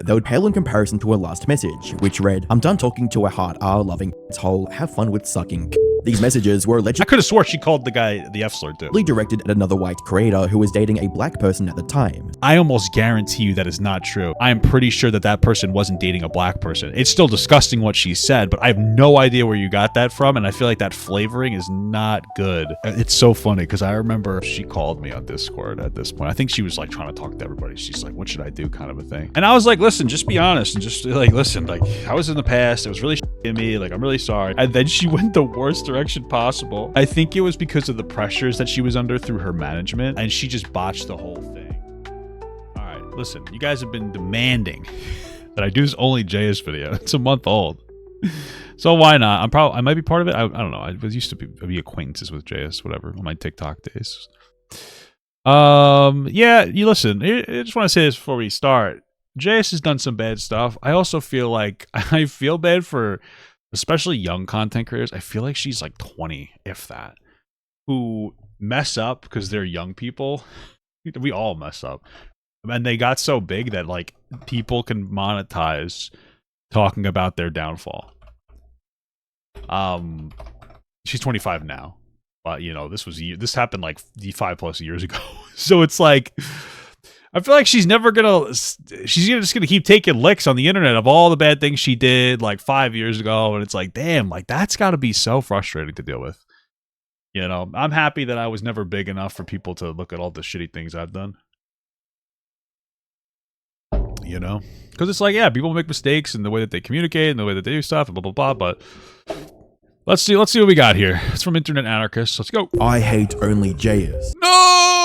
They would pale in comparison to her last message, which read, "I'm done talking to a heart loving hole, have fun with sucking." These messages were allegedly I could have swore she called the guy the F-slur too. directed at another white creator who was dating a black person at the time. I almost guarantee you that is not true. I am pretty sure that that person wasn't dating a black person. It's still disgusting what she said, but I have no idea where you got that from, and I feel like that flavoring is not good. It's so funny because I remember she called me on Discord at this point. I think she was like trying to talk to everybody. She's like, "What should I do?" kind of a thing. And I was like, "Listen, just be honest and just like, listen, like I was in the past. It was really in me. Like I'm really sorry." And then she went the worst direction possible. I think it was because of the pressures that she was under through her management, and she just botched the whole thing. All right, listen, you guys have been demanding that I do this OnlyJayus video. It's a month old, so why not? I might be part of it. I don't know. I used to be acquaintances with Jayus, whatever, on my TikTok days. Yeah, you listen. I just want to say this before we start. Jayus has done some bad stuff. I also feel like I feel bad for especially young content creators. I feel like she's like 20, if that, who mess up because they're young people. We all mess up. And they got so big that like people can monetize talking about their downfall. She's 25 now. But you know, this happened like 5+ years ago. So it's like I feel like she's just gonna keep taking licks on the internet of all the bad things she did like 5 years ago, and it's like, damn, like that's got to be so frustrating to deal with. You know, I'm happy that I was never big enough for people to look at all the shitty things I've done. You know, because it's like, yeah, people make mistakes in the way that they communicate and the way that they do stuff and blah blah blah. But let's see what we got here. It's from Internet Anarchists. Let's go. I hate OnlyJayus. No!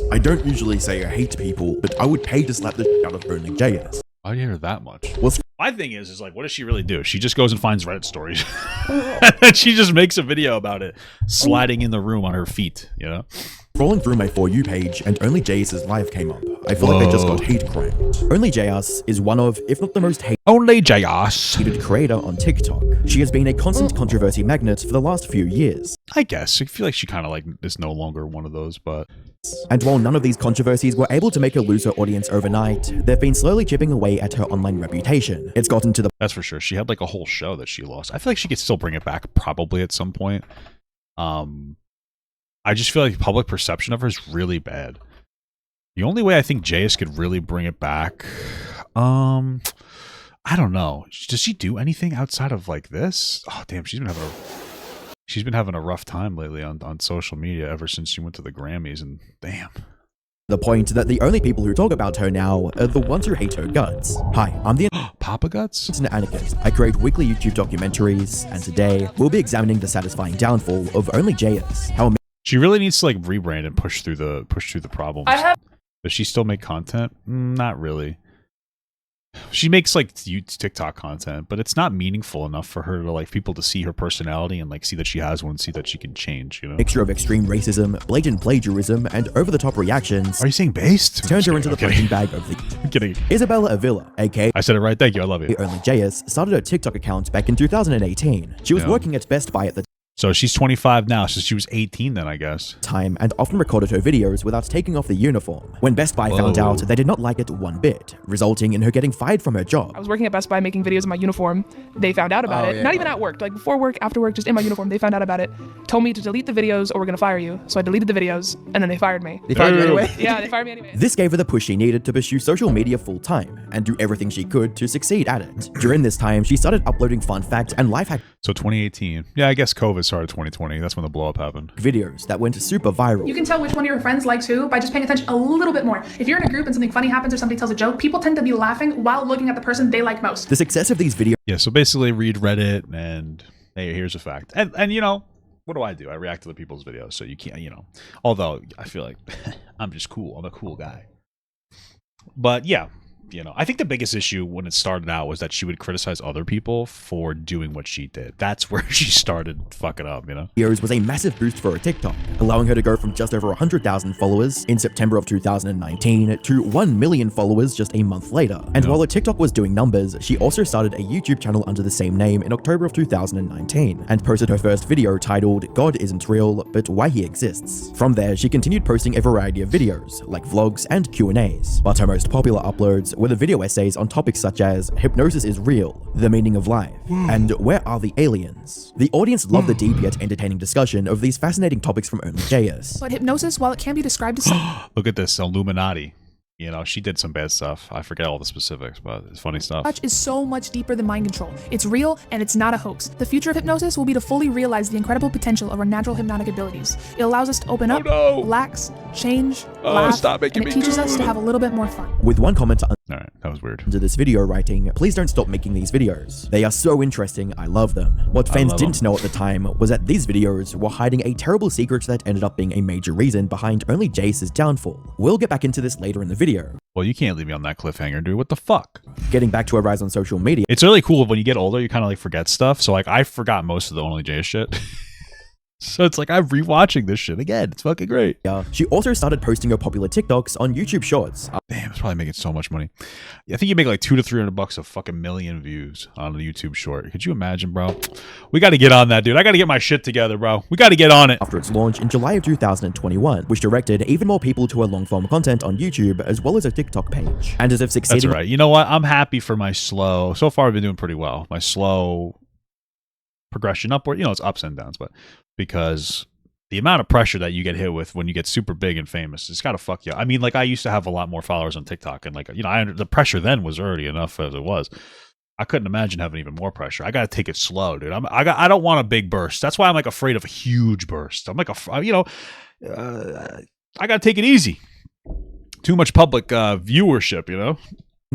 I don't usually say I hate people, but I would pay to slap the shit out of OnlyJayus. Why do you hear that much? Well, my thing is like, what does she really do? She just goes and finds Reddit stories. And then she just makes a video about it, sliding in the room on her feet, you know? Scrolling through my For You page and OnlyJayus' live came up. I feel like they just got hate crimed. OnlyJayus is one of, if not the most hated creator on TikTok. She has been a constant controversy magnet for the last few years. I guess. I feel like she kind of like is no longer one of those, but... And while none of these controversies were able to make her lose her audience overnight, they've been slowly chipping away at her online reputation. It's gotten to the... That's for sure. She had like a whole show that she lost. I feel like she could still bring it back probably at some point. I just feel like public perception of her is really bad. The only way I think Jayus could really bring it back, I don't know. Does she do anything outside of like this? Oh damn, she's been having a rough time lately on social media ever since she went to the Grammys, and damn. The point that the only people who talk about her now are the ones who hate her guts. Hi, I'm the Papa Guts? Internet Anarchist. I create weekly YouTube documentaries, and today we'll be examining the satisfying downfall of OnlyJayus. How she really needs to like rebrand and push through the problems. Does she still make content? Not really. She makes like TikTok content, but it's not meaningful enough for her to like people to see her personality and like see that she has one, see that she can change, you know? Mixture of extreme racism, blatant plagiarism, and over-the-top reactions. Are you saying based? Turned her into the punching bag of the... I'm kidding. Isabella Avila, aka... I said it right, thank you, I love you. OnlyJayus started her TikTok account back in 2018. She was working at Best Buy at the So she's 25 now, so she was 18 then, I guess. Time, and often recorded her videos without taking off the uniform. When Best Buy found out, they did not like it one bit, resulting in her getting fired from her job. I was working at Best Buy making videos in my uniform. They found out about it. Yeah. Not even at work, like before work, after work, just in my uniform. They found out about it, told me to delete the videos or we're gonna fire you. So I deleted the videos, and then they fired me. They fired you anyway? Yeah, they fired me anyway. This gave her the push she needed to pursue social media full time, and do everything she could to succeed at it. During this time, she started uploading fun facts and life hack. So 2018. Yeah, I guess COVID started 2020. That's when the blow up happened. Videos that went super viral. You can tell which one of your friends likes who by just paying attention a little bit more. If you're in a group and something funny happens or somebody tells a joke, people tend to be laughing while looking at the person they like most. The success of these videos. Yeah, so basically read Reddit and hey, here's a fact. And you know, what do? I react to the people's videos, so you can't, you know. Although I feel like I'm just cool. I'm a cool guy. But yeah. You know, I think the biggest issue when it started out was that she would criticize other people for doing what she did. That's where she started fucking up, you know? Videos was a massive boost for her TikTok, allowing her to go from just over 100,000 followers in September of 2019 to 1 million followers just a month later. And while her TikTok was doing numbers, she also started a YouTube channel under the same name in October of 2019 and posted her first video titled God Isn't Real, But Why He Exists. From there, she continued posting a variety of videos, like vlogs and Q&As, but her most popular uploads videos were the video essays on topics such as hypnosis is real, the meaning of life, and where are the aliens? The audience loved the deep yet entertaining discussion of these fascinating topics from OnlyJayus. But hypnosis, while it can be described as Look at this, Illuminati. You know, she did some bad stuff. I forget all the specifics, but it's funny stuff. such, is so much deeper than mind control. It's real and it's not a hoax. The future of hypnosis will be to fully realize the incredible potential of our natural hypnotic abilities. It allows us to open up, relax, change, laugh, and it teaches us to have a little bit more fun. With one comment All right, that was weird. under this video writing, "Please don't stop making these videos. They are so interesting, I love them." What fans didn't know at the time was that these videos were hiding a terrible secret that ended up being a major reason behind OnlyJayus' downfall. We'll get back into this later in the video. Well, you can't leave me on that cliffhanger, dude. What the fuck? Getting back to her rise on social media, It's really cool when you get older, you kind of like forget stuff. So like I forgot most of the OnlyJayus shit. So it's like I'm rewatching this shit again. It's fucking great. she also started posting her popular TikToks on YouTube Shorts. Damn, it's probably making so much money. I think you make like $200 to $300 a fucking million views on a YouTube short. Could you imagine, bro? We got to get on that, dude. I got to get my shit together, bro. We got to get on it. After its launch in July of 2021, which directed even more people to her long-form content on YouTube as well as her TikTok page. And as if That's succeeding right. You know what? I'm happy for my slow. So far, I've been doing pretty well. My slow progression upward. You know, it's ups and downs, but because the amount of pressure that you get hit with when you get super big and famous, it's got to fuck you. I mean, like I used to have a lot more followers on TikTok, and like, you know, the pressure then was already enough as it was. I couldn't imagine having even more pressure. I got to take it slow, dude. I don't want a big burst. That's why I'm like afraid of a huge burst. I'm like, I got to take it easy. Too much public viewership, you know?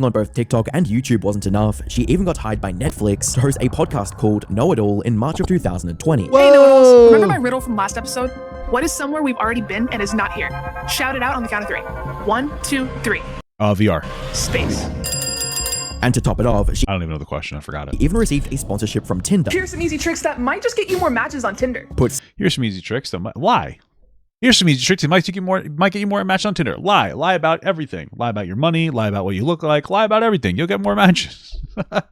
on both TikTok and YouTube wasn't enough, she even got hired by Netflix to host a podcast called Know It All in March of 2020. Hey, know-it-alls. Remember my riddle from last episode? What is somewhere we've already been and is not here? Shout it out on the count of 3. 1, 2, 3. VR. Space. And to top it off, she I don't even know the question. I forgot it. even received a sponsorship from Tinder. Here's some easy tricks that might just get you more matches on Tinder. Puts Here's some easy tricks. Lie. Here's some easy tricks. It might get you more matches on Tinder. Lie. Lie about everything. Lie about your money. Lie about what you look like. Lie about everything. You'll get more matches.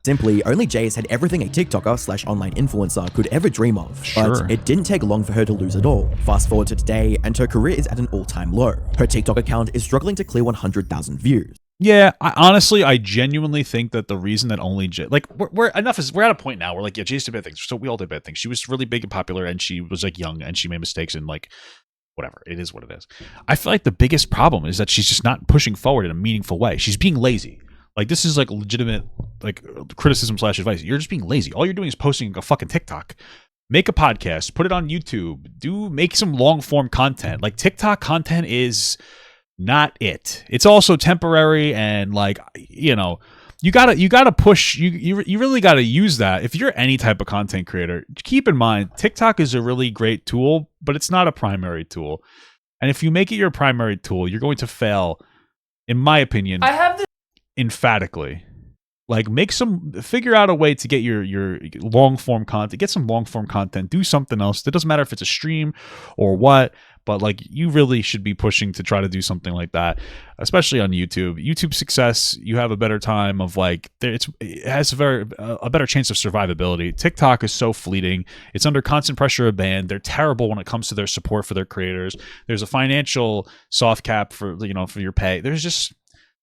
simply, OnlyJayus had everything a TikToker / online influencer could ever dream of. Sure. But it didn't take long for her to lose it all. Fast forward to today, and her career is at an all-time low. Her TikTok account is struggling to clear 100,000 views. Yeah, I genuinely think that the reason that we're at a point now where like, yeah, Jay's did bad things. So we all did bad things. She was really big and popular, and she was like young, and she made mistakes, and like, whatever. It is what it is. I feel like the biggest problem is that she's just not pushing forward in a meaningful way. She's being lazy. Like, this is like legitimate like criticism / advice. You're just being lazy. All you're doing is posting a fucking TikTok. Make a podcast, put it on YouTube, make some long form content. Like, TikTok content is not it. It's also temporary, and like, you know, you gotta push. You really gotta use that. If you're any type of content creator, keep in mind TikTok is a really great tool, but it's not a primary tool. And if you make it your primary tool, you're going to fail, in my opinion. Emphatically. Like, figure out a way to get your long form content, get some long form content, do something else. It doesn't matter if it's a stream or what, but like, you really should be pushing to try to do something like that, especially on YouTube. YouTube success, you have a better time of like, it has a better chance of survivability. TikTok is so fleeting. It's under constant pressure of ban. They're terrible when it comes to their support for their creators. There's a financial soft cap for your pay. There's just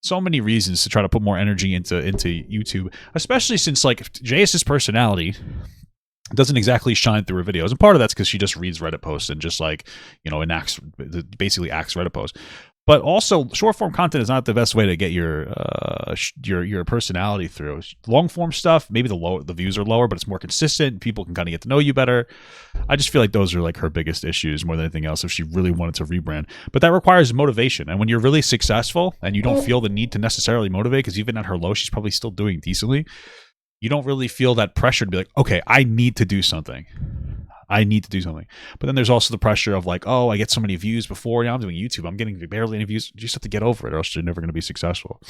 so many reasons to try to put more energy into YouTube, especially since like Jayus's personality doesn't exactly shine through her videos, and part of that's because she just reads Reddit posts and just like, you know, basically acts Reddit posts. But also, short form content is not the best way to get your personality through. Long form stuff, maybe the views are lower, but it's more consistent. People can kind of get to know you better. I just feel like those are like her biggest issues more than anything else if she really wanted to rebrand. But that requires motivation. And when you're really successful and you don't feel the need to necessarily motivate, because even at her low, she's probably still doing decently, you don't really feel that pressure to be like, okay, I need to do something. But then there's also the pressure of like, oh, I get so many views before. Now I'm doing YouTube. I'm getting barely any views. You just have to get over it, or else you're never going to be successful.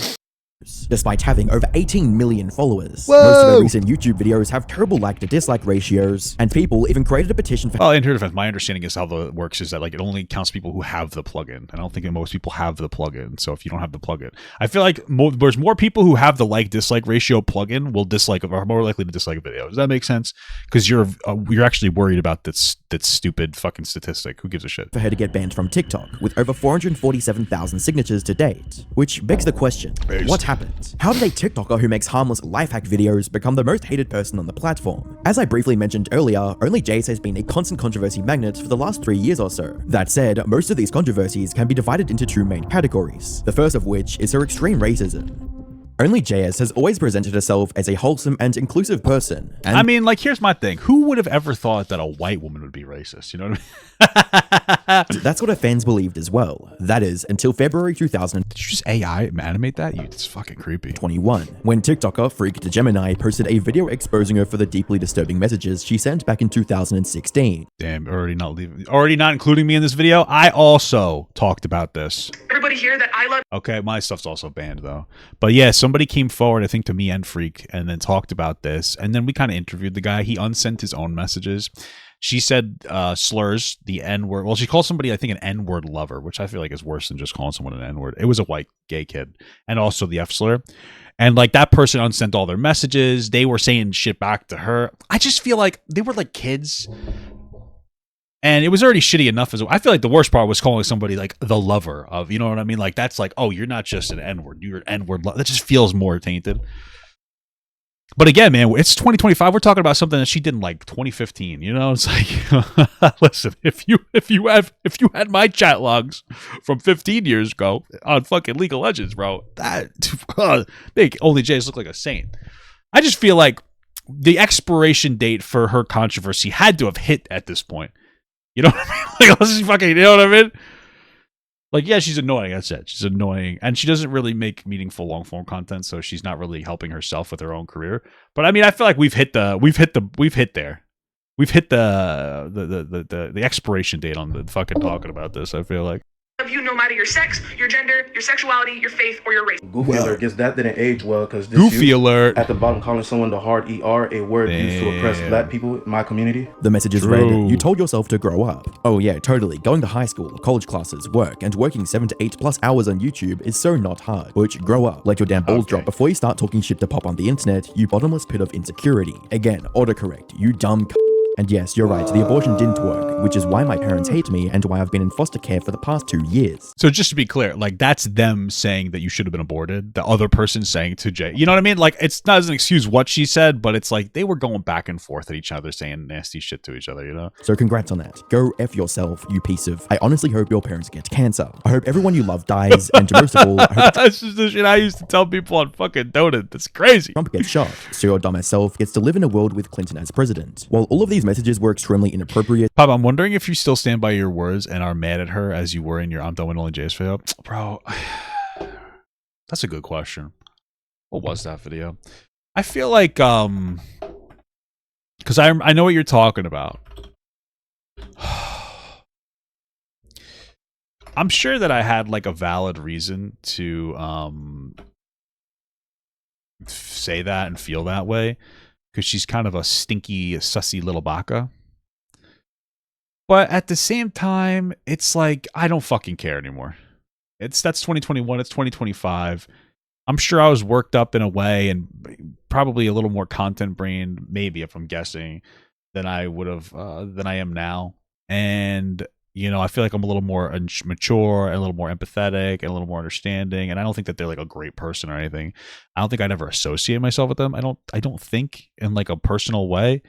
Despite having over 18 million followers. Whoa! Most of her recent YouTube videos have terrible like to dislike ratios, and people even created a petition for Well, in her defense, my understanding is how it works is that like, it only counts people who have the plugin. I don't think that most people have the plugin. So if you don't have the plugin, I feel like there's more people who have the like-dislike ratio plugin are more likely to dislike a video. Does that make sense? Because you're actually worried about this that stupid fucking statistic. Who gives a shit? For her to get banned from TikTok, with over 447,000 signatures to date. Which begs the question, what happened? How did a TikToker who makes harmless life hack videos become the most hated person on the platform? As I briefly mentioned earlier, OnlyJayus has been a constant controversy magnet for the last 3 years or so. That said, most of these controversies can be divided into two main categories, the first of which is her extreme racism. OnlyJayus has always presented herself as a wholesome and inclusive person. And I mean, like, here's my thing. Who would have ever thought that a white woman would be racist? You know what I mean? that's what her fans believed as well. That is, until February Did you just AI animate that? It's fucking creepy. 2021, when TikToker Freak to Gemini posted a video exposing her for the deeply disturbing messages she sent back in 2016. Damn, already not including me in this video. I also talked about this. Everybody here that I love. Okay, my stuff's also banned though. But yeah, somebody came forward, I think to me and Freak, and then talked about this. And then we kind of interviewed the guy. He unsent his own messages. She said slurs, the N-word. Well, she called somebody, I think, an N-word lover, which I feel like is worse than just calling someone an N-word. It was a white gay kid. And also the F slur. And like that person unsent all their messages. They were saying shit back to her. I just feel like they were like kids. And it was already shitty enough as I feel like the worst part was calling somebody like the lover of, you know what I mean? Like that's like, oh, you're not just an N-word, you're an N-word. That just feels more tainted. But again, man, it's 2025. We're talking about something that she did in like 2015. You know, it's like, listen, if you had my chat logs from 15 years ago on fucking League of Legends, bro, that make OnlyJayus look like a saint. I just feel like the expiration date for her controversy had to have hit at this point. You know what I mean? Like, let's just fucking, you know what I mean? Like, yeah, she's annoying. That's it. She's annoying, and she doesn't really make meaningful long form content, so she's not really helping herself with her own career. But I mean, I feel like we've hit the expiration date on the fucking talking about this. I feel like. Of you, no matter your sex, your gender, your sexuality, your faith, or your race. Goofy alert, guess that didn't age well because Goofy alert at the bottom calling someone the hard ER, a word used to oppress black people in my community. The messages read, you told yourself to grow up. Oh yeah, totally. Going to high school, college classes, work, and working 7 to 8+ hours on YouTube is so not hard. Which, grow up. Let your damn balls drop before you start talking shit to pop on the internet, you bottomless pit of insecurity. Again, autocorrect, you dumb c. And yes, you're right, the abortion didn't work, which is why my parents hate me and why I've been in foster care for the past 2 years. So just to be clear, like that's them saying that you should have been aborted. The other person saying to Jay, you know what I mean? Like it's not as an excuse what she said, but it's like they were going back and forth at each other saying nasty shit to each other, you know? So congrats on that. Go F yourself, you piece of... I honestly hope your parents get cancer. I hope everyone you love dies, and most of all, I hope that's just the shit I used to tell people on fucking Donut. That's crazy. Trump gets shot, so your dumbass self gets to live in a world with Clinton as president. While all of these messages were extremely inappropriate. Pop, I'm wondering if you still stand by your words and are mad at her as you were in your I'm done with OnlyJayus video. Bro, that's a good question. What was that video? I feel like, because I know what you're talking about. I'm sure that I had like a valid reason to say that and feel that way. Because she's kind of a stinky, sussy little baka. But at the same time, it's like, I don't fucking care anymore. That's 2021, it's 2025. I'm sure I was worked up in a way and probably a little more content-brained, maybe if I'm guessing, than I would have, than I am now. And, you know, I feel like I'm a little more mature and a little more empathetic and a little more understanding. And I don't think that they're like a great person or anything. I don't think I'd ever associate myself with them. I don't think in like a personal way,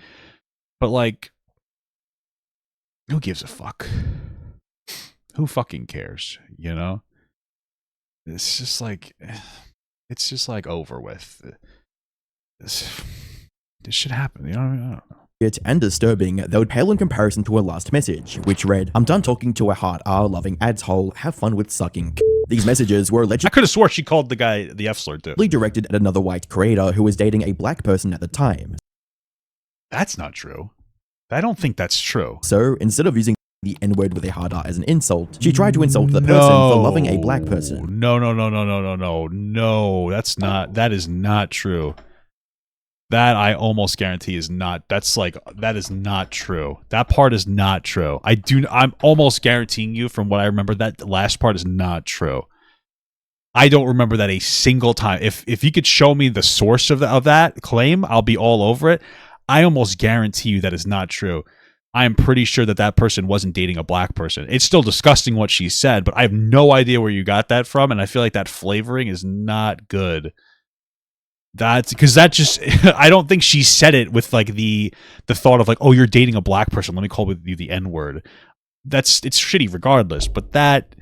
but like, who gives a fuck? Who fucking cares? You know, it's just like over with. This should happen. You know what I mean? I don't know. And disturbing, though pale in comparison to her last message, which read, I'm done talking to a hard R loving ads hole, have fun with sucking. These messages were allegedly... I could have swore she called the guy the F slur too. ...directed at another white creator who was dating a black person at the time. That's not true. I don't think that's true. So, instead of using the N-word with a hard R as an insult, she tried to insult the person for loving a black person. No, that is not true. That I almost guarantee is not. That is not true. That part is not true. I'm almost guaranteeing you from what I remember that last part is not true. I don't remember that a single time. If you could show me the source of that claim, I'll be all over it. I almost guarantee you that is not true. I am pretty sure that that person wasn't dating a black person. It's still disgusting what she said, but I have no idea where you got that from, and I feel like that flavoring is not good. That's because that just I don't think she said it with like the thought of like, oh, you're dating a black person, let me call you the N-word. It's shitty regardless, but that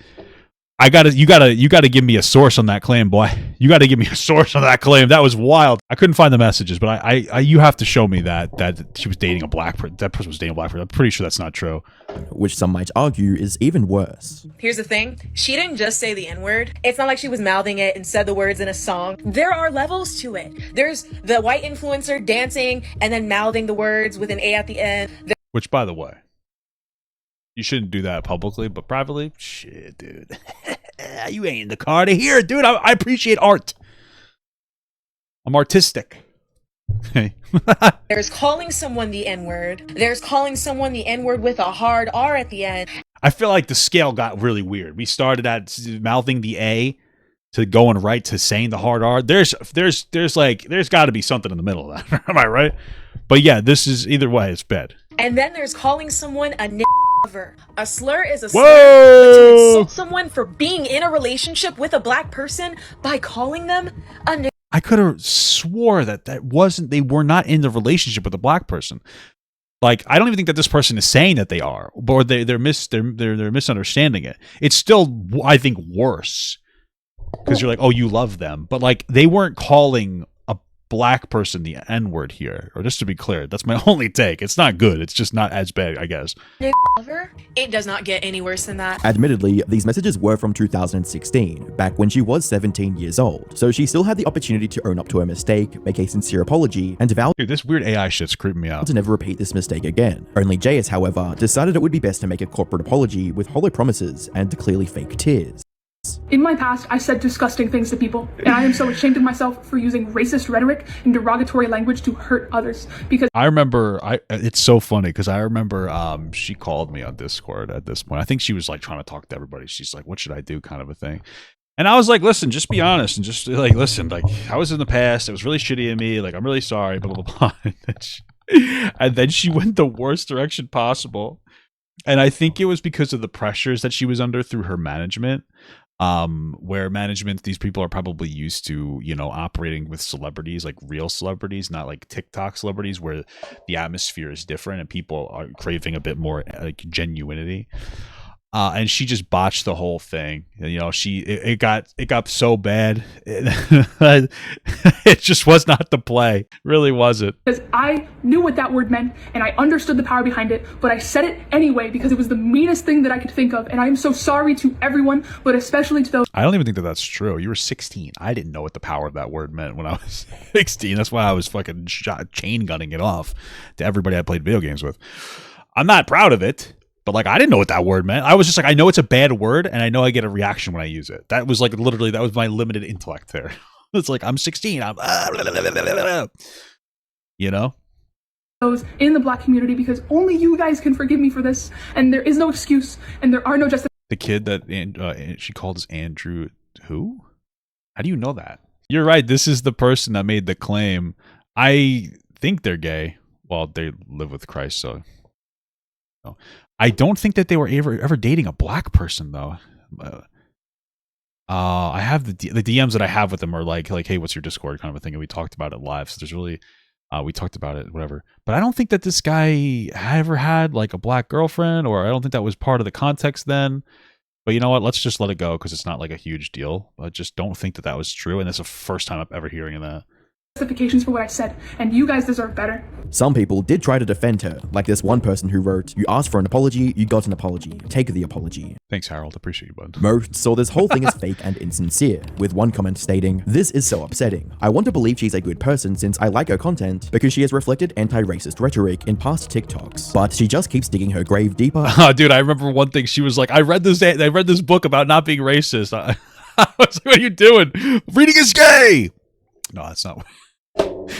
you gotta give me a source on that claim, boy. You gotta give me a source on that claim. That was wild. I couldn't find the messages, but I you have to show me that she was dating a black person. That person was dating a black person. I'm pretty sure that's not true. Which some might argue is even worse. Here's the thing. She didn't just say the N-word. It's not like she was mouthing it and said the words in a song. There are levels to it. There's the white influencer dancing and then mouthing the words with an A at the end. Which, by the way, you shouldn't do that publicly, but privately, shit, dude. You ain't in the car to hear it, dude. I appreciate art. I'm artistic. There's calling someone the N-word. There's calling someone the N-word with a hard R at the end. I feel like the scale got really weird. We started at mouthing the A to going right to saying the hard R. There's got to be something in the middle of that. Am I right? But yeah, this is either way, it's bad. And then there's calling someone a lover. A slur is a slur, Whoa! but to insult someone for being in a relationship with a black person by calling them a I could have swore that they were not in the relationship with a black person. Like, I don't even think that this person is saying that they are, or they're misunderstanding it. It's still, I think, worse because you're like, oh, you love them, but like they weren't calling a black person the N-word here. Or just to be clear, that's my only take. It's not good. It's just not as bad, I guess. lover. It does not get any worse than that. Admittedly, these messages were from 2016, back when she was 17 years old, so she still had the opportunity to own up to her mistake, make a sincere apology, and vow Dude, this weird AI shit's creeping me out. to never repeat this mistake again. OnlyJayus, however, decided it would be best to make a corporate apology with hollow promises and clearly fake tears. In my past, I said disgusting things to people, and I am so ashamed of myself for using racist rhetoric and derogatory language to hurt others, because I remember, it's so funny because I remember she called me on Discord at this point. I think she was like trying to talk to everybody. She's like, what should I do kind of a thing. And I was like, listen, just be honest and just like, listen, like I was in the past. It was really shitty of me. Like, I'm really sorry, blah, blah, blah. And then she went the worst direction possible. And I think it was because of the pressures that she was under through her management. Where management, these people are probably used to, you know, operating with celebrities, like real celebrities, not like TikTok celebrities, where the atmosphere is different and people are craving a bit more like genuinity. And she just botched the whole thing. You know, it got so bad. It just was not the play. Really wasn't. because I knew what that word meant and I understood the power behind it, but I said it anyway because it was the meanest thing that I could think of, and I am so sorry to everyone, but especially to those. I don't even think that that's true. You were 16. I didn't know what the power of that word meant when I was 16. That's why I was fucking chain gunning it off to everybody I played video games with. I'm not proud of it. But like, I didn't know what that word meant. I was just like, I know it's a bad word, and I know I get a reaction when I use it. That was like literally, that was my limited intellect there. It's like, I'm 16. I'm, you know? Those in the black community, because only you guys can forgive me for this, and there is no excuse, and there are no justifications. The kid that she called is Andrew. Who? How do you know that? You're right. This is the person that made the claim. I think they're gay. Well, they live with Christ, so. No. I don't think that they were ever dating a black person though. I have the DMs that I have with them are like, hey, what's your Discord kind of a thing, and we talked about it live. So there's really, we talked about it, whatever. But I don't think that this guy ever had like a black girlfriend, or I don't think that was part of the context then. But you know what? Let's just let it go because it's not like a huge deal. I just don't think that was true, and that's the first time I'm ever hearing of that. Justifications for what I said, and you guys deserve better. Some people did try to defend her, like this one person who wrote, "You asked for an apology, you got an apology. Take the apology." Thanks, Harold. Appreciate you, bud. Most saw this whole thing as fake and insincere, with one comment stating, "This is so upsetting. I want to believe she's a good person since I like her content because she has reflected anti-racist rhetoric in past TikToks, but she just keeps digging her grave deeper." Dude, I remember one thing. She was like, I read this book about not being racist. I was like, what are you doing? Reading is gay. No, that's not.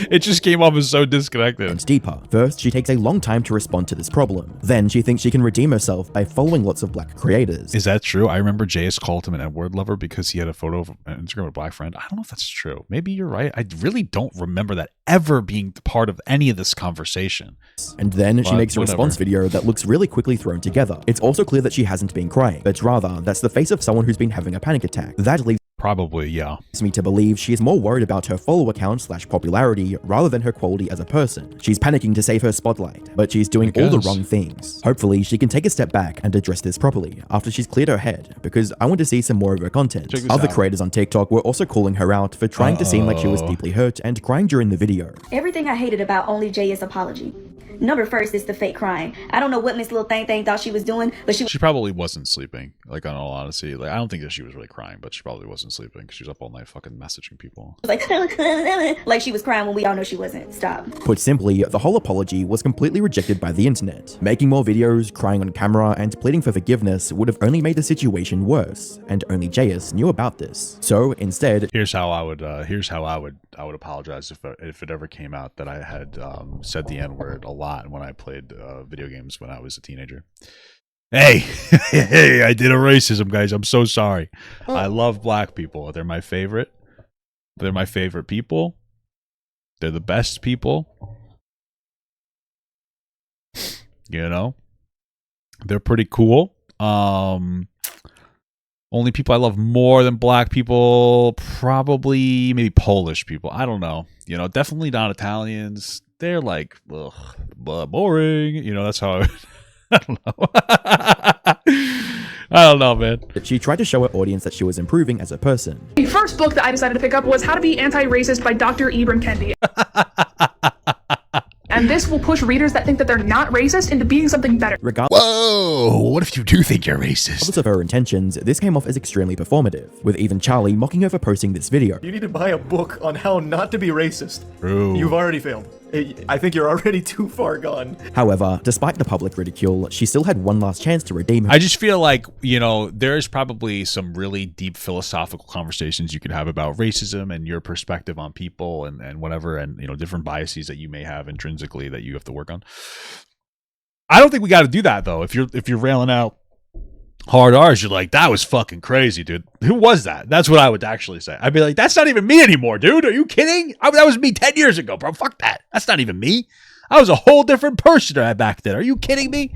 It just came off as so disconnected. And deeper. First, she takes a long time to respond to this problem. Then she thinks she can redeem herself by following lots of black creators. Is that true? I remember Jayus called him an N-word lover because he had a photo of an Instagram with a black friend. I don't know if that's true. Maybe you're right. I really don't remember that ever being part of any of this conversation. And then she makes a response video that looks really quickly thrown together. It's also clear that she hasn't been crying, but rather that's the face of someone who's been having a panic attack. That leaves Probably, yeah. me to believe she is more worried about her follower count / popularity rather than her quality as a person. She's panicking to save her spotlight, but she's doing all the wrong things. Hopefully, she can take a step back and address this properly after she's cleared her head, because I want to see some more of her content. Other creators on TikTok were also calling her out for trying to seem like she was deeply hurt and crying during the video. Everything I hated about OnlyJayus apology. Number first is the fake crying. I don't know what Miss Little Thang thought she was doing, but she probably wasn't sleeping. Like, on all honesty, like, I don't think that she was really crying, but she probably wasn't sleeping because she was up all night fucking messaging people. was like she was crying when we all know she wasn't. Stop. Put simply, the whole apology was completely rejected by the internet. Making more videos, crying on camera, and pleading for forgiveness would have only made the situation worse, and only Jayus knew about this. So instead, here's how I would apologize if it ever came out that I had said the N-word a lot when I played video games when I was a teenager. Hey, hey, I did a racism, guys. I'm so sorry. I love black people. They're my favorite. They're my favorite people. They're the best people. You know? They're pretty cool. Only people I love more than black people, probably maybe Polish people. I don't know. You know, definitely not Italians. They're like, ugh, boring. You know, that's how I don't know. I don't know, man. She tried to show her audience that she was improving as a person. The first book that I decided to pick up was How to Be Anti-Racist by Dr. Ibram Kendi. And this will push readers that think that they're not racist into being something better. Whoa, what if you do think you're racist? Regardless of her intentions, this came off as extremely performative, with even Charlie mocking her for posting this video. You need to buy a book on how not to be racist. True. You've already failed. I think you're already too far gone. However, despite the public ridicule, she still had one last chance to redeem her. I just feel like, you know, there's probably some really deep philosophical conversations you could have about racism and your perspective on people and whatever, and, you know, different biases that you may have intrinsically that you have to work on. I don't think we got to do that, though. If you're railing out hard R's, you're like, that was fucking crazy, dude. Who was that? That's what I would actually say. I'd be like, that's not even me anymore, dude. Are you kidding? That was me 10 years ago, bro. Fuck that. That's not even me. I was a whole different person back then. Are you kidding me?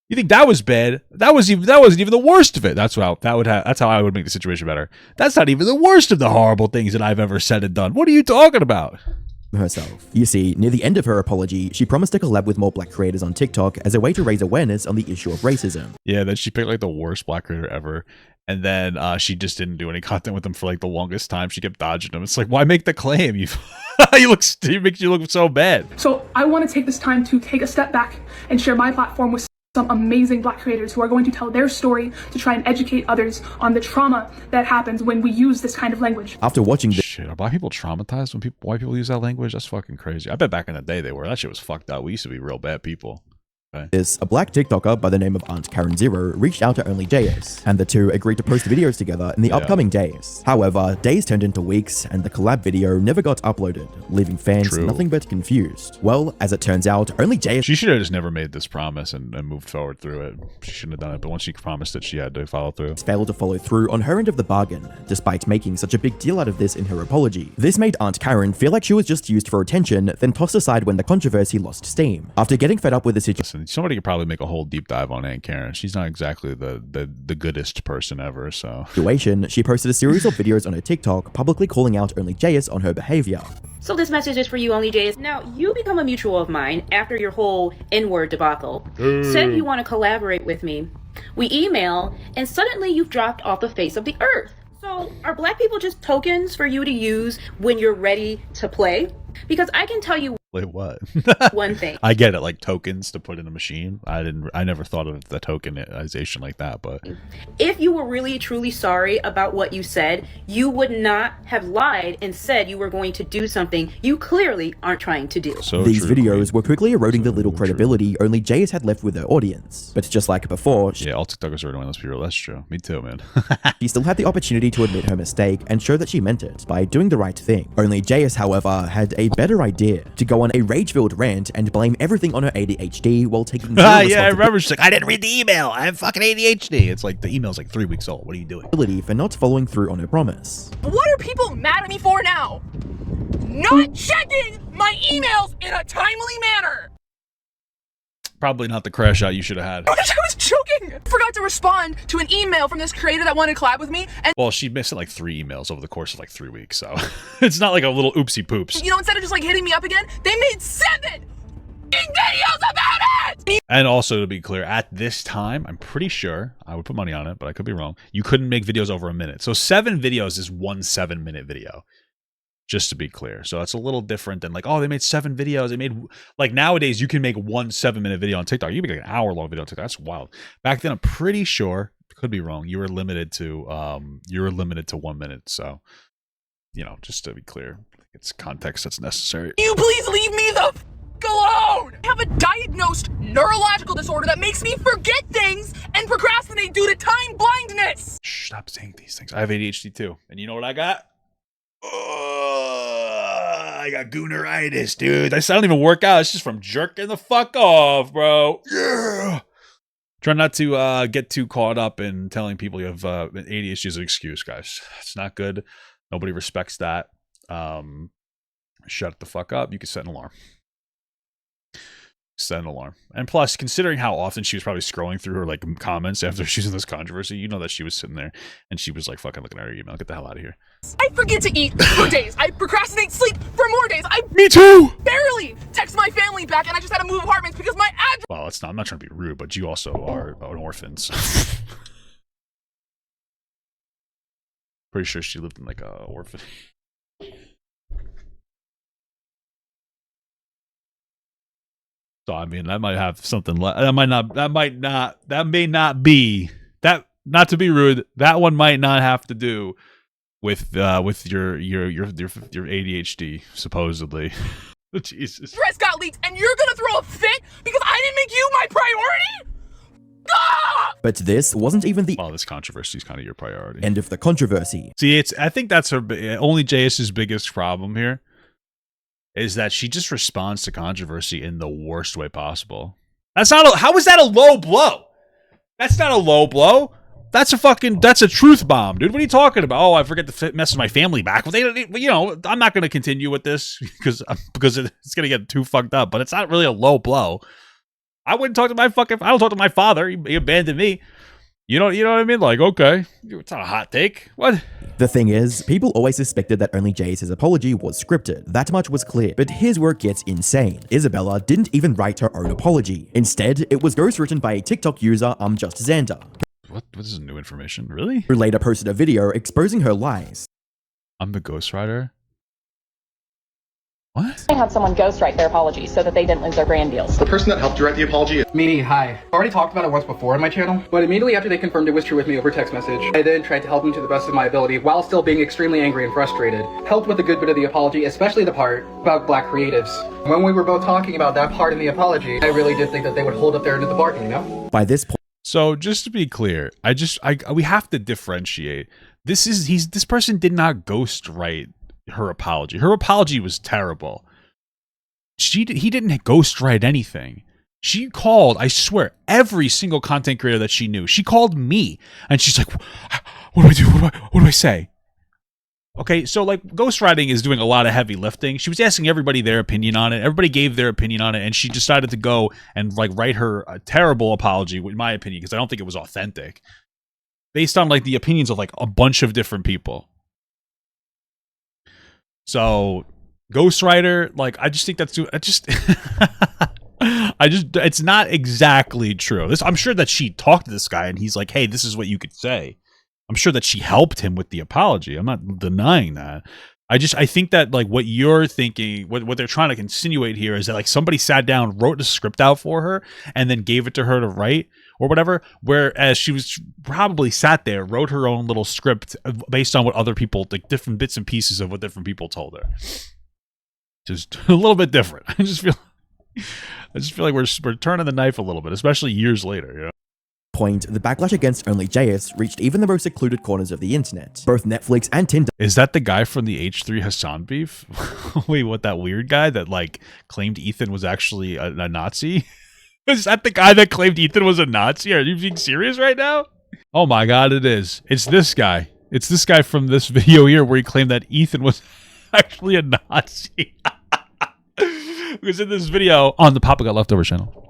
You think that was bad? That wasn't even the worst of it. That's how I would make the situation better. That's not even the worst of the horrible things that I've ever said and done. What are you talking about? Herself. You see, near the end of her apology, she promised to collab with more black creators on TikTok as a way to raise awareness on the issue of racism. Yeah, then she picked like the worst black creator ever. And then she just didn't do any content with them for like the longest time. She kept dodging them. It's like, why make the claim? It makes you look so bad. So I want to take this time to take a step back and share my platform with some amazing black creators who are going to tell their story to try and educate others on the trauma that happens when we use this kind of language. After watching this, shit, are black people traumatized when white people use that language? That's fucking crazy. I bet back in the day they were. That shit was fucked up. We used to be real bad people. Okay. A black TikToker by the name of Aunt Karen Zero reached out to OnlyJayus, and the two agreed to post videos together in the upcoming days. However, days turned into weeks, and the collab video never got uploaded, leaving fans nothing but confused. Well, as it turns out, OnlyJayus— she should have just never made this promise and moved forward through it. She shouldn't have done it, but once she promised it, she had to follow through. Failed to follow through on her end of the bargain, despite making such a big deal out of this in her apology. This made Aunt Karen feel like she was just used for attention, then tossed aside when the controversy lost steam. After getting fed up with the situation— somebody could probably make a whole deep dive on Aunt Karen. She's not exactly the goodest person ever, so. She posted a series of videos on her TikTok publicly calling out OnlyJayus on her behavior. So this message is for you, OnlyJayus. Now, you become a mutual of mine after your whole N-word debacle. Said you want to collaborate with me. We email, and suddenly you've dropped off the face of the earth. So are black people just tokens for you to use when you're ready to play? Because I can tell you Wait, what? One thing. I get it, like tokens to put in a machine. I never thought of the tokenization like that, but If you were really truly sorry about what you said, you would not have lied and said you were going to do something you clearly aren't trying to do. so These true, videos Queen. were quickly eroding the little credibility OnlyJayus had left with her audience. But just like before, Yeah, all TikTokers are annoying. Let's be real. That's true. Me too, man. she still had the opportunity to admit her mistake and show that she meant it by doing the right thing. OnlyJayus, however, had a better idea: to go on a rage-filled rant and blame everything on her ADHD while taking zero Yeah, I remember. She's like, I didn't read the email. I have fucking ADHD. It's like the email's like 3 weeks old. What are you doing? responsibility for not following through on her promise. What are people mad at me for now? Not checking my emails in a timely manner! Probably not the crash out you should have had. I was joking! Forgot to respond to an email from this creator that wanted to collab with me, and Well, she missed like 3 emails over the course of like 3 weeks, so it's not like a little oopsie poops. you know, instead of just like hitting me up again, they made 7 videos about it! And also, to be clear, at this time, I'm pretty sure, I would put money on it, but I could be wrong, you couldn't make videos over a minute. So 7 videos is 1 7-minute video. Just to be clear. So it's a little different than like, oh, they made 7 videos. They made, like, nowadays you can make 1 7-minute video on TikTok. You can make an hour-long video on TikTok. That's wild. Back then, I'm pretty sure, could be wrong, you were limited to 1 minute. So, you know, just to be clear, it's context that's necessary. You please leave me the f alone! I have a diagnosed neurological disorder that makes me forget things and procrastinate due to time blindness! Shh, stop saying these things. I have ADHD too. And you know what I got? I got gooneritis, dude. I don't even work out. It's just from jerking the fuck off, bro. Yeah. Try not to get too caught up in telling people you have ADHD as an excuse, guys. It's not good. Nobody respects that. Shut the fuck up. You can set an alarm. Set an alarm. And plus, considering how often she was probably scrolling through her like comments after she's in this controversy, you know that she was sitting there and she was like fucking looking at her email. Get the hell out of here. I forget to eat for days. I procrastinate sleep for more days. Me too. Barely text my family back, and I just had to move apartments because my address. Well, it's not. I'm not trying to be rude, but you also are an orphan. So. Pretty sure she lived in like a orphan. So I mean, that might have something. That may not be that. Not to be rude, that one might not have to do with your ADHD supposedly. Jesus. Dress got leaked, and you're gonna throw a fit because I didn't make you my priority? Ah! But this wasn't even the this controversy is kind of your priority. end of the controversy. See, I think that's her OnlyJayus's biggest problem here. Is that she just responds to controversy in the worst way possible. How is that a low blow? That's not a low blow. That's a truth bomb, dude. What are you talking about? Oh, I forget to message my family back. Well, you know, I'm not going to continue with this because it's going to get too fucked up, but it's not really a low blow. I wouldn't talk to I don't talk to my father. He abandoned me. You know what I mean? Like, okay, it's not a hot take. What? The thing is, people always suspected that OnlyJayus' apology was scripted. That much was clear. But here's where it gets insane. Isabella didn't even write her own apology. Instead, it was ghostwritten by a TikTok user, Just Xander. What is new information? Really? Who later posted a video exposing her lies. I'm the ghostwriter? What? I had someone ghostwrite their apologies so that they didn't lose their brand deals. The person that helped you write the apology is Mimi, hi. I've already talked about it once before on my channel, but immediately after they confirmed it was true with me over text message, I then tried to help them to the best of my ability while still being extremely angry and frustrated. Helped with a good bit of the apology, especially the part about black creatives. When we were both talking about that part in the apology, I really did think that they would hold up their end of the bargain, you know? By this point, so just to be clear, we have to differentiate. This person did not ghostwrite her apology. Her apology was terrible. He didn't ghostwrite anything. She called, I swear, every single content creator that she knew. She called me, and she's like, "What do I do? What do I say?" Okay, so like ghostwriting is doing a lot of heavy lifting. She was asking everybody their opinion on it. Everybody gave their opinion on it, and she decided to go and like write her a terrible apology, in my opinion, because I don't think it was authentic, based on like the opinions of like a bunch of different people. So, ghostwriter, like I just think that's it's not exactly true. I'm sure that she talked to this guy, and he's like, "Hey, this is what you could say." I'm sure that she helped him with the apology. I'm not denying that. I think that like what you're thinking, what they're trying to insinuate here is that like somebody sat down, wrote the script out for her, and then gave it to her to write or whatever. Whereas she was probably sat there, wrote her own little script based on what other people, like different bits and pieces of what different people told her. Just a little bit different. I just feel like we're turning the knife a little bit, especially years later. You know? Point, the backlash against OnlyJayus reached even the most secluded corners of the internet. Both Netflix and Tinder. Is that the guy from the H3 Hassan beef? Wait, what, that weird guy that like claimed Ethan was actually a Nazi? Is that the guy that claimed Ethan was a Nazi? Are you being serious right now? Oh my god, it is. It's this guy. It's this guy from this video here where he claimed that Ethan was actually a Nazi. Because in this video on the Papa Got Leftover channel,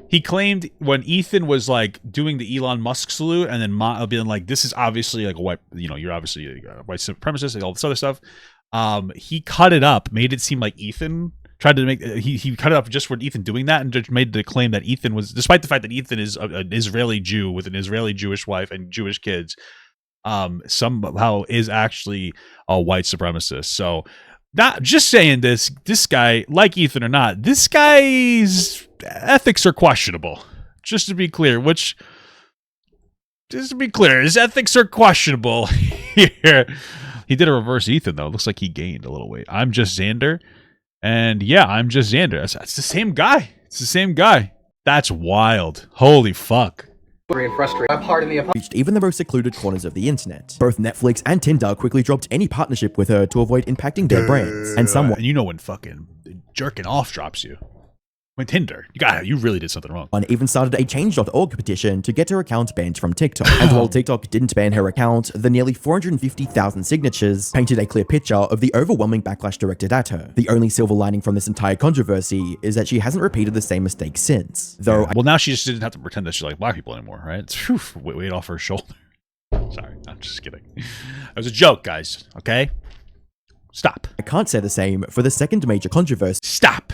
he claimed when Ethan was like doing the Elon Musk salute and then being like, this is obviously like a white, you know, you're obviously a white supremacist, like all this other stuff. He cut it up, made it seem like Ethan tried to make, he cut it up just for Ethan doing that and just made the claim that Ethan was, despite the fact that Ethan is an Israeli Jew with an Israeli Jewish wife and Jewish kids, somehow is actually a white supremacist. So, not just saying this guy, like Ethan or not, this guy's ethics are questionable. Just to be clear, his ethics are questionable here. He did a reverse Ethan, though. Looks like he gained a little weight. I'm just Xander. And yeah, I'm just Xander. That's the same guy. It's the same guy. That's wild. Holy fuck. And frustrated. I'm hard in the reached even the most secluded corners of the internet. Both Netflix and Tinder quickly dropped any partnership with her to avoid impacting their brands. And And you know when fucking jerking off drops you. When Tinder, you really did something wrong. One even started a change.org petition to get her account banned from TikTok. And while TikTok didn't ban her account, the nearly 450,000 signatures painted a clear picture of the overwhelming backlash directed at her. The only silver lining from this entire controversy is that she hasn't repeated the same mistake since. Though, well, now she just didn't have to pretend that she liked black people anymore, right? It's weight off her shoulder. Sorry, I'm just kidding. It was a joke, guys. Okay, stop. I can't say the same for the second major controversy. Stop.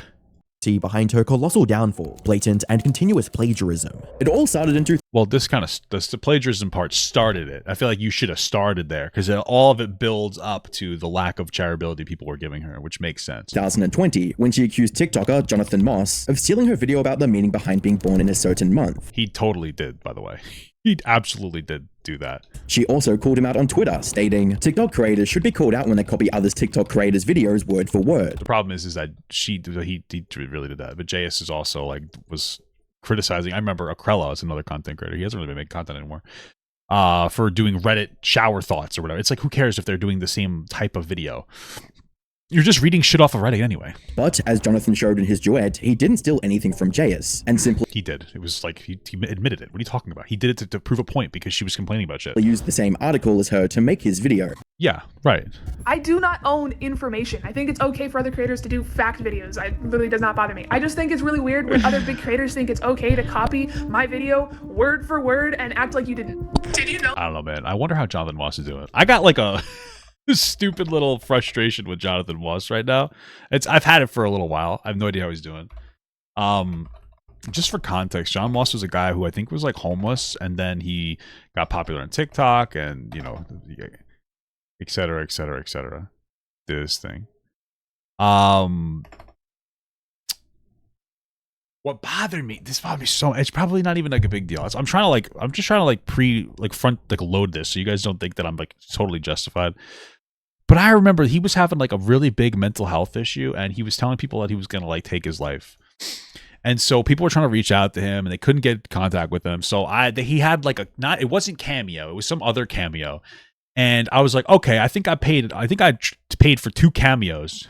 Behind her colossal downfall, blatant and continuous plagiarism. It all started in well, the plagiarism part started it. I feel like you should have started there because all of it builds up to the lack of charitability people were giving her, which makes sense. 2020, when she accused TikToker Jonathan Moss of stealing her video about the meaning behind being born in a certain month. He totally did, by the way. He absolutely did do that. She also called him out on Twitter, stating, TikTok creators should be called out when they copy others' TikTok creators' videos word for word. The problem is that he really did that. But JS is also like, was criticizing. I remember Akrella is another content creator. He hasn't really been making content anymore. For doing Reddit shower thoughts or whatever. It's like, who cares if they're doing the same type of video? You're just reading shit off of Reddit anyway. But as Jonathan showed in his duet, he didn't steal anything from JS and simply... He did. It was like, he admitted it. What are you talking about? He did it to prove a point because she was complaining about shit. He used the same article as her to make his video. Yeah, right. I do not own information. I think it's okay for other creators to do fact videos. It literally does not bother me. I just think it's really weird when other big creators think it's okay to copy my video word for word and act like you didn't. Did you know? I don't know, man. I wonder how Jonathan Moss is doing. I got like a... stupid little frustration with Jonathan Moss right now. I've had it for a little while. I have no idea how he's doing. Just for context, John Moss was a guy who I think was like homeless, and then he got popular on TikTok, and you know, et cetera, et cetera, et cetera. Did his thing. What bothered me? This bothered me so much. It's probably not even like a big deal. I'm just trying to load this so you guys don't think that I'm like totally justified. But I remember he was having like a really big mental health issue, and he was telling people that he was gonna like take his life. And so people were trying to reach out to him, and they couldn't get in contact with him. So he had like it wasn't Cameo, it was some other Cameo. And I was like, okay, I think I paid for 2 cameos.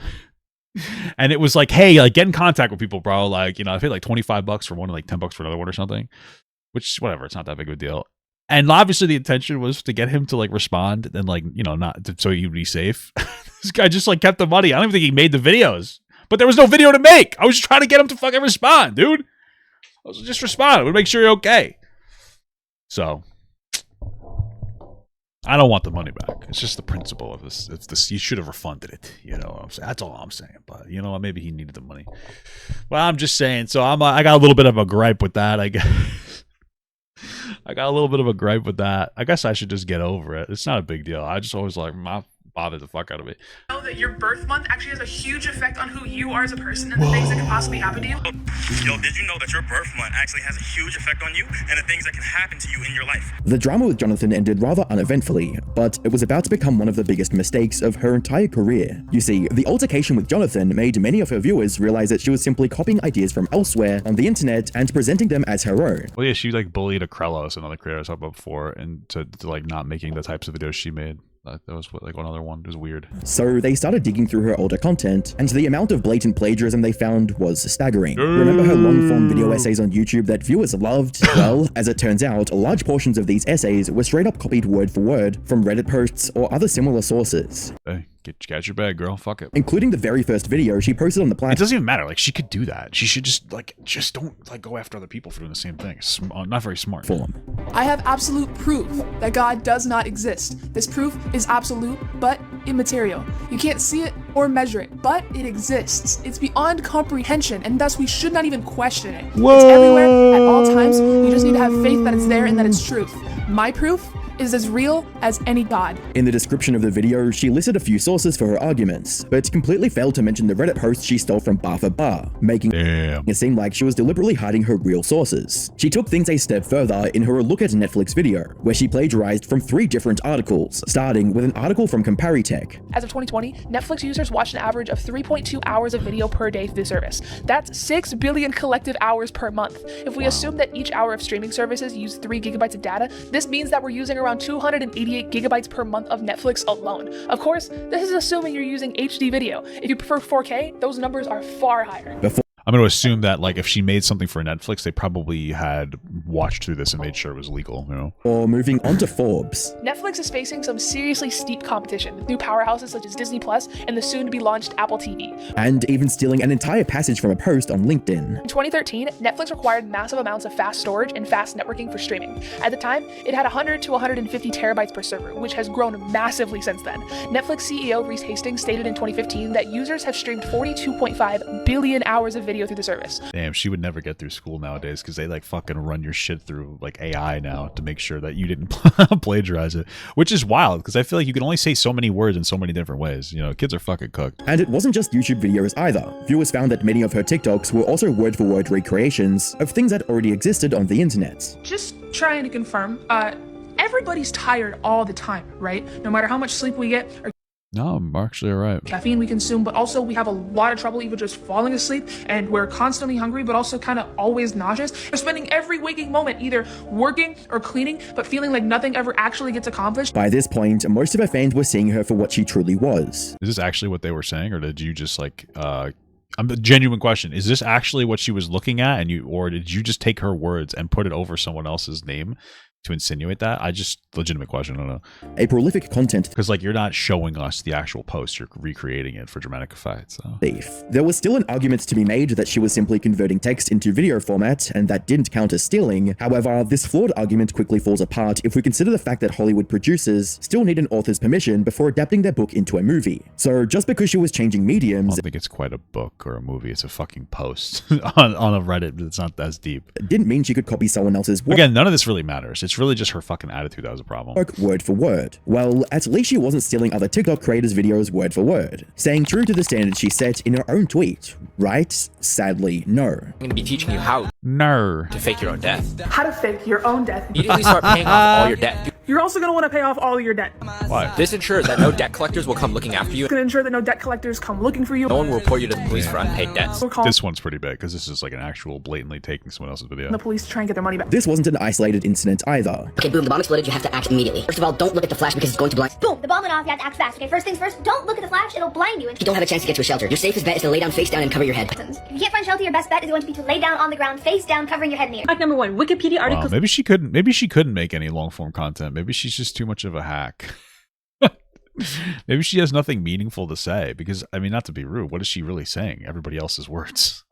And it was like, hey, like get in contact with people, bro. Like, you know, I paid like $25 for one and like $10 for another one or something. Which, whatever, it's not that big of a deal. And obviously the intention was to get him to like respond and like, you know, so you'd be safe. This guy just like kept the money. I don't even think he made the videos. But there was no video to make. I was just trying to get him to fucking respond, dude. I was just respond. I would make sure you're okay. So I don't want the money back. It's just the principle of this. It's this. You should have refunded it. You know what I'm saying? That's all I'm saying. But you know what? Maybe he needed the money. Well, I'm just saying. So I got a little bit of a gripe with that, I guess. I got a little bit of a gripe with that. I guess I should just get over it. It's not a big deal. I just always like, bothered the fuck out of me. Know that your birth month actually has a huge effect on who you are as a person and the things that can possibly happen to you. Yo, did you know that your birth month actually has a huge effect on you and the things that can happen to you in your life? The drama with Jonathan ended rather uneventfully, but it was about to become one of the biggest mistakes of her entire career. You see, the altercation with Jonathan made many of her viewers realize that she was simply copying ideas from elsewhere on the internet and presenting them as her own. Well, yeah, she like bullied Acrellos, another creator I talked about before, and to like not making the types of videos she made. That was like one other one. It was weird. So they started digging through her older content, and the amount of blatant plagiarism they found was staggering. Remember her long-form video essays on YouTube that viewers loved? Well, as it turns out, large portions of these essays were straight up copied word for word from Reddit posts or other similar sources. Hey, get your bag, girl. Fuck it. Including the very first video she posted on the platform. It doesn't even matter. Like, she could do that. She should just don't like go after other people for doing the same thing. Not very smart. I have absolute proof that God does not exist. This proof is absolute, but immaterial. You can't see it or measure it, but it exists. It's beyond comprehension, and thus we should not even question it. Whoa. It's everywhere at all times. You just need to have faith that it's there and that it's truth. My proof is as real as any god. In the description of the video, she listed a few sources for her arguments, but completely failed to mention the Reddit post she stole from Bar for Bar, making it seem like she was deliberately hiding her real sources. She took things a step further in her Look at Netflix video, where she plagiarized from 3 different articles, starting with an article from Comparitech. As of 2020, Netflix users watched an average of 3.2 hours of video per day through the service. That's 6 billion collective hours per month. If we assume that each hour of streaming services use 3 gigabytes of data, this means that we're using around 288 gigabytes per month of Netflix alone. Of course, this is assuming you're using HD video. If you prefer 4K, those numbers are far higher. I'm going to assume that, like, if she made something for Netflix, they probably had watched through this and made sure it was legal, you know? Or moving on to Forbes. Netflix is facing some seriously steep competition with new powerhouses such as Disney Plus and the soon-to-be-launched Apple TV. And even stealing an entire passage from a post on LinkedIn. In 2013, Netflix required massive amounts of fast storage and fast networking for streaming. At the time, it had 100 to 150 terabytes per server, which has grown massively since then. Netflix CEO Reese Hastings stated in 2015 that users have streamed 42.5 billion hours of video through the service. Damn, she would never get through school nowadays because they like fucking run your shit through like AI now to make sure that you didn't plagiarize it, which is wild because I feel like you can only say so many words in so many different ways. You know, kids are fucking cooked. And it wasn't just YouTube videos either. Viewers found that many of her TikToks were also word-for-word recreations of things that already existed on the internet. Just trying to confirm, everybody's tired all the time, right? No matter how much sleep we get or No, I'm actually alright. caffeine we consume, but also we have a lot of trouble even just falling asleep, and we're constantly hungry, but also kind of always nauseous. We're spending every waking moment either working or cleaning, but feeling like nothing ever actually gets accomplished. By this point, most of her fans were seeing her for what she truly was. Is this actually what they were saying, or did you just like, I'm a genuine question. Is this actually what she was looking at, or did you just take her words and put it over someone else's name to insinuate that? Legitimate question, I don't know. A prolific content because like you're not showing us the actual post, you're recreating it for dramatic effect. So thief. There was still an argument to be made that she was simply converting text into video format, and that didn't count as stealing. However, this flawed argument quickly falls apart if we consider the fact that Hollywood producers still need an author's permission before adapting their book into a movie. So just because she was changing mediums, I don't think it's quite a book or a movie, it's a fucking post on a Reddit, but it's not as deep. Didn't mean she could copy someone else's work. Again, none of this really matters. It's really just her fucking attitude that was a problem. Word for word. Well, at least she wasn't stealing other TikTok creators' videos word for word, staying true to the standard she set in her own tweet, right? Sadly, no. I'm going to be teaching you how to fake your own death. How to fake your own death. Immediately start paying off all your debt. You're also going to want to pay off all of your debt. Why? This ensures that no debt collectors will come looking after you. It's going to ensure that no debt collectors come looking for you. No one will report you to the police for unpaid debts. This one's pretty big because this is like an actual blatantly taking someone else's video. The police to try and get their money back. This wasn't an isolated incident either. Okay, boom, the bomb exploded, you have to act immediately. First of all, don't look at the flash because it's going to blind. Boom, the bomb went off, you have to act fast. Okay, first things first, don't look at the flash, it'll blind you. You don't have a chance to get to a shelter. Your safest bet is to lay down face down and cover your head. If you can't find shelter, your best bet is going to be to lay down on the ground, face down, covering your head in the air. Fact number 1, Wikipedia articles. Wow, maybe she couldn't make any long form content. Maybe she's just too much of a hack. Maybe she has nothing meaningful to say because, I mean, not to be rude, what is she really saying? Everybody else's words.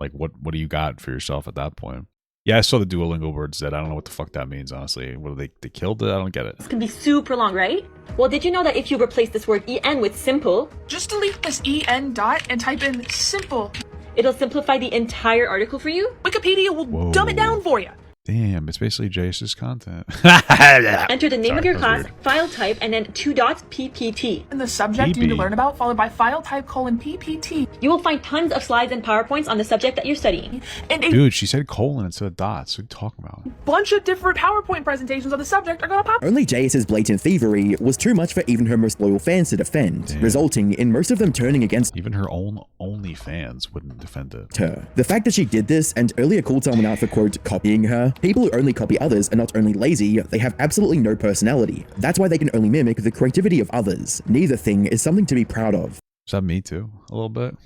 Like, what do you got for yourself at that point? Yeah, I saw the Duolingo words dead. I don't know what the fuck that means, honestly. What, they killed it? I don't get it. This can be super long, right? Well, did you know that if you replace this word en with simple, just delete this en dot and type in simple. It'll simplify the entire article for you? Wikipedia will dumb it down for you. Damn, it's basically Jayus's content. Enter the name of your class, weird. file type, and then 2 dots PPT. And the subject you need to learn about, followed by file type : PPT. You will find tons of slides and PowerPoints on the subject that you're studying. And a Dude, she said colon instead of dots. What are you talking about? bunch of different PowerPoint presentations of the subject are gonna pop. OnlyJayus' blatant thievery was too much for even her most loyal fans to defend, resulting in most of them turning against even her own OnlyFans wouldn't defend it. her. The fact that she did this and earlier called someone out for quote copying her, people who only copy others are not only lazy, they have absolutely no personality. That's why they can only mimic the creativity of others. Neither thing is something to be proud of. Is that me too? A little bit?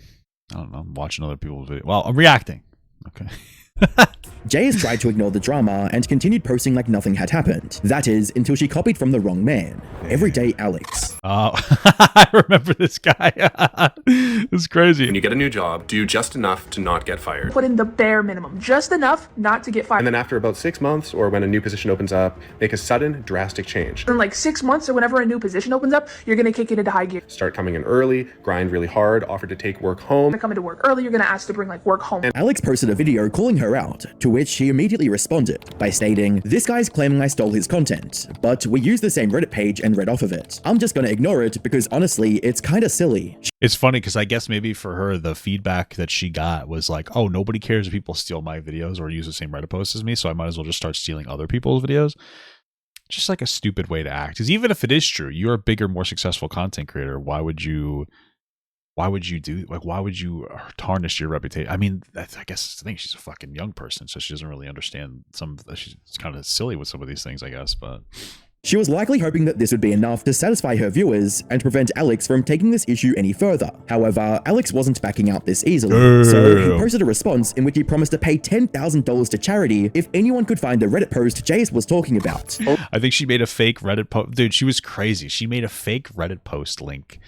I don't know. I'm watching other people's videos. Well, I'm reacting. Okay. Jayus tried to ignore the drama and continued posting like nothing had happened. That is, until she copied from the wrong man. Everyday Alex. Oh, I remember this guy. It's crazy. When you get a new job, do just enough to not get fired. Put in the bare minimum, just enough not to get fired. And then after about 6 months, or when a new position opens up, make a sudden, drastic change. In like 6 months or whenever a new position opens up, you're gonna kick it into high gear. Start coming in early, grind really hard, offer to take work home. You're coming to work early, you're gonna ask to bring like work home. And Alex posted a video calling her out, to which she immediately responded by stating, "This guy's claiming I stole his content, but we used the same Reddit page and read off of it. I'm just gonna ignore it because honestly, it's kinda silly." It's funny because I guess maybe for her, the feedback that she got was like, oh, nobody cares if people steal my videos or use the same Reddit post as me, so I might as well just start stealing other people's videos. Just like a stupid way to act. Because even if it is true, you're a bigger, more successful content creator. Why would you tarnish your reputation? I mean, I think she's a fucking young person, so she doesn't really understand she's kind of silly with some of these things, I guess, but... She was likely hoping that this would be enough to satisfy her viewers and prevent Alex from taking this issue any further. However, Alex wasn't backing out this easily, so he posted a response in which he promised to pay $10,000 to charity if anyone could find the Reddit post Jayus was talking about. I think she made a fake Reddit post. Dude, she was crazy. She made a fake Reddit post link.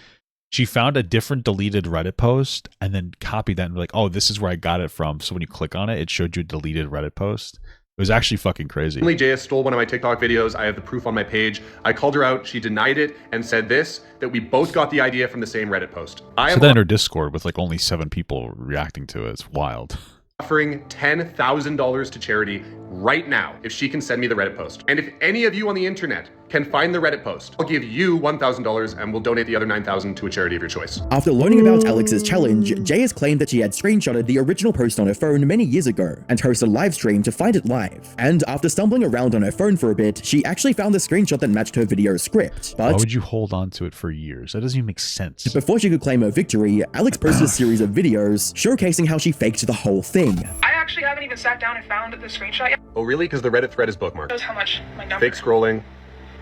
She found a different deleted Reddit post and then copied that and be like, oh, this is where I got it from. So when you click on it, it showed you a deleted Reddit post. It was actually fucking crazy. OnlyJayus stole one of my TikTok videos. I have the proof on my page. I called her out. She denied it and said that we both got the idea from the same Reddit post. So then in her Discord with like only 7 people reacting to it. It's wild. Offering $10,000 to charity right now if she can send me the Reddit post. And if any of you on the internet can find the Reddit post, I'll give you $1,000 and we'll donate the other $9,000 to a charity of your choice. After learning about Alex's challenge, Jayus claimed that she had screenshotted the original post on her phone many years ago and hosted a live stream to find it live. And after stumbling around on her phone for a bit, she actually found the screenshot that matched her video script. But why would you hold on to it for years? That doesn't even make sense. Before she could claim her victory, Alex posted a series of videos showcasing how she faked the whole thing. I actually haven't even sat down and found the screenshot yet. Oh really? Because the Reddit thread is bookmarked. Shows how much my number. Fake scrolling.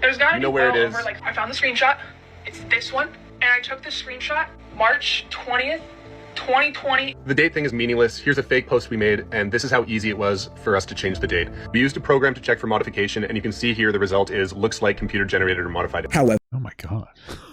There's gotta you know be where well it is. over, like, I found the screenshot. It's this one, and I took the screenshot March 20th, 2020. The date thing is meaningless. Here's a fake post we made, and this is how easy it was for us to change the date. We used a program to check for modification, and you can see here the result is looks like computer generated or modified. However, oh my god,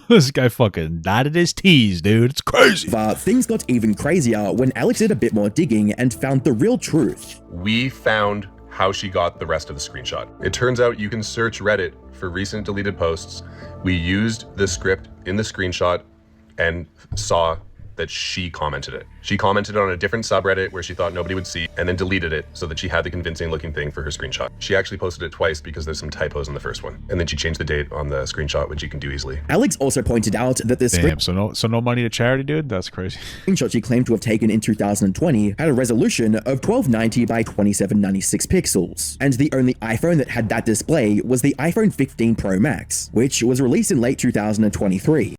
this guy fucking dotted his T's, dude. It's crazy. But things got even crazier when Alex did a bit more digging and found the real truth. We found how she got the rest of the screenshot. It turns out you can search Reddit for recent deleted posts. We used the script in the screenshot and saw that she commented it. She commented on a different subreddit where she thought nobody would see and then deleted it so that she had the convincing looking thing for her screenshot. She actually posted it twice because there's some typos in the first one. And then she changed the date on the screenshot, which you can do easily. Alex also pointed out that this so no money to charity, dude? That's crazy. Screenshot she claimed to have taken in 2020 had a resolution of 1290 by 2796 pixels. And the only iPhone that had that display was the iPhone 15 Pro Max, which was released in late 2023.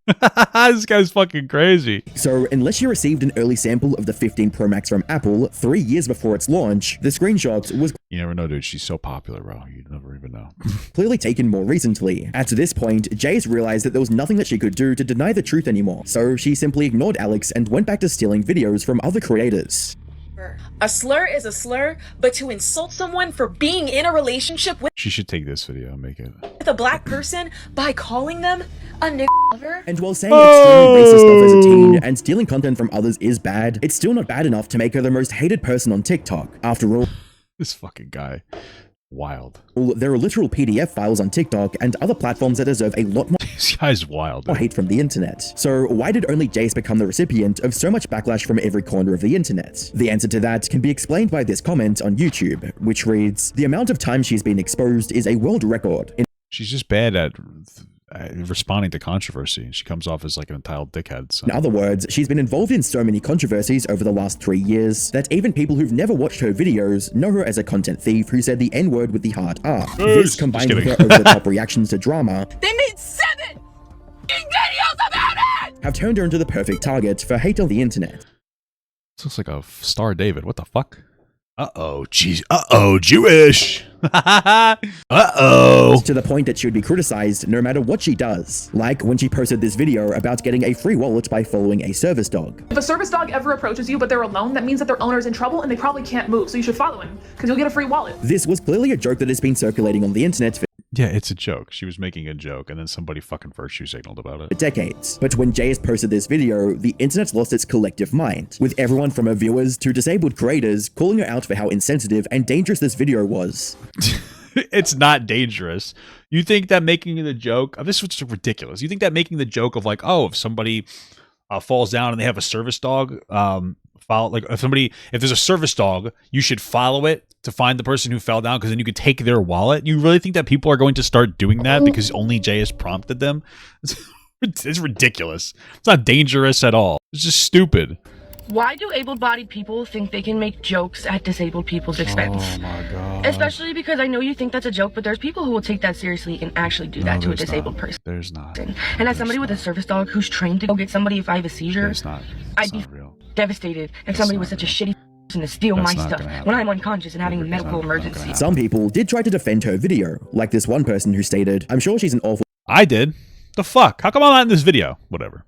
This guy's fucking crazy. So unless you received an early sample of the 15 Pro Max from Apple 3 years before its launch, the screenshot was You never know, dude. She's so popular, bro. You never even know. clearly taken more recently. At this point, Jayus realized that there was nothing that she could do to deny the truth anymore, so she simply ignored Alex and went back to stealing videos from other creators. A slur is a slur, but to insult someone for being in a relationship with She should take this video and make it. a black person by calling them a nigger lover. And while saying extremely racist stuff as a teen and stealing content from others is bad, it's still not bad enough to make her the most hated person on TikTok. After all, this fucking guy. Wild. There are literal PDF files on TikTok and other platforms that deserve a lot more This guy's wild. hate from the internet. So why did OnlyJayus become the recipient of so much backlash from every corner of the internet? The answer to that can be explained by this comment on YouTube, which reads, "The amount of time she's been exposed is a world record." She's just bad at responding to controversy. She comes off as like an entitled dickhead. So. In other words, she's been involved in so many controversies over the last 3 years that even people who've never watched her videos know her as a content thief who said the N-word with the hard R. This, combined with her over-the-top reactions to drama, They made 7 videos about it! have turned her into the perfect target for hate on the internet. This looks like a Star David. What the fuck? Uh-oh, jeez. Uh-oh, Jewish. Uh-oh. To the point that she would be criticized no matter what she does. Like when she posted this video about getting a free wallet by following a service dog. If a service dog ever approaches you but they're alone, that means that their owner's in trouble and they probably can't move, so you should follow him, because you'll get a free wallet. This was clearly a joke that has been circulating on the internet for Yeah, it's a joke. She was making a joke, and then somebody fucking virtue signaled about it. decades. But when Jayus posted this video, the internet's lost its collective mind, with everyone from her viewers to disabled creators calling her out for how insensitive and dangerous this video was. It's not dangerous. You think that making the joke, this was ridiculous. You think that making the joke of like, oh, if somebody falls down and they have a service dog, follow, like if there's a service dog, you should follow it to find the person who fell down because then you could take their wallet. You really think that people are going to start doing that because OnlyJayus prompted them? It's ridiculous. It's not dangerous at all. It's just stupid. Why do able-bodied people think they can make jokes at disabled people's expense? Oh my god. Especially because I know you think that's a joke, but there's people who will take that seriously and actually do that to a disabled person. There's not. And as somebody with a service dog who's trained to go get somebody if I have a seizure, I'd be devastated if somebody was such a shitty person to steal my stuff when I'm unconscious and having a medical emergency. Some people did try to defend her video, like this one person who stated, "I'm sure she's an awful..." I did. The fuck? How come I'm not in this video? Whatever.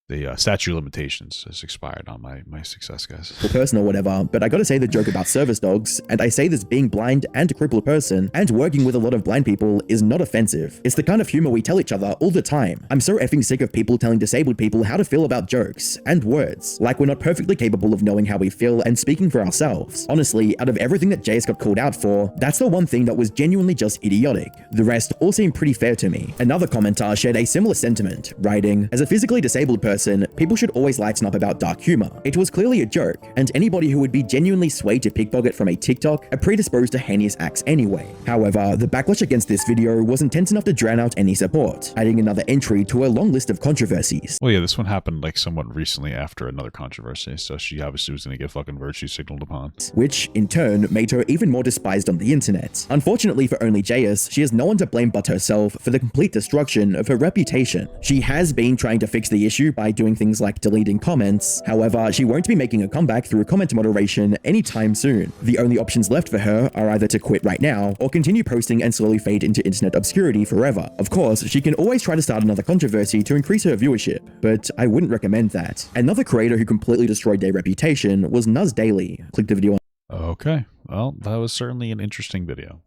The statute of limitations has expired on my success, guys. Person or whatever, but I gotta say the joke about service dogs, and I say this being blind and a crippled person, and working with a lot of blind people is not offensive. It's the kind of humor we tell each other all the time. I'm so effing sick of people telling disabled people how to feel about jokes and words, like we're not perfectly capable of knowing how we feel and speaking for ourselves. Honestly, out of everything that Jayus got called out for, that's the one thing that was genuinely just idiotic. The rest all seem pretty fair to me. Another commenter shared a similar sentiment, writing, "As a physically disabled person, people should always lighten up about dark humor. It was clearly a joke, and anybody who would be genuinely swayed to pickpocket from a TikTok are predisposed to heinous acts anyway." However, the backlash against this video was intense enough to drown out any support, adding another entry to a long list of controversies. Well, yeah, this one happened like somewhat recently after another controversy, so she obviously was going to get fucking virtue signaled upon. Which, in turn, made her even more despised on the internet. Unfortunately for OnlyJayus, she has no one to blame but herself for the complete destruction of her reputation. She has been trying to fix the issue by doing things like deleting comments. However, she won't be making a comeback through comment moderation anytime soon. The only options left for her are either to quit right now or continue posting and slowly fade into internet obscurity forever. Of course, she can always try to start another controversy to increase her viewership, but I wouldn't recommend that. Another creator who completely destroyed their reputation was Nuz Daily. Click the video on. Okay, well, that was certainly an interesting video.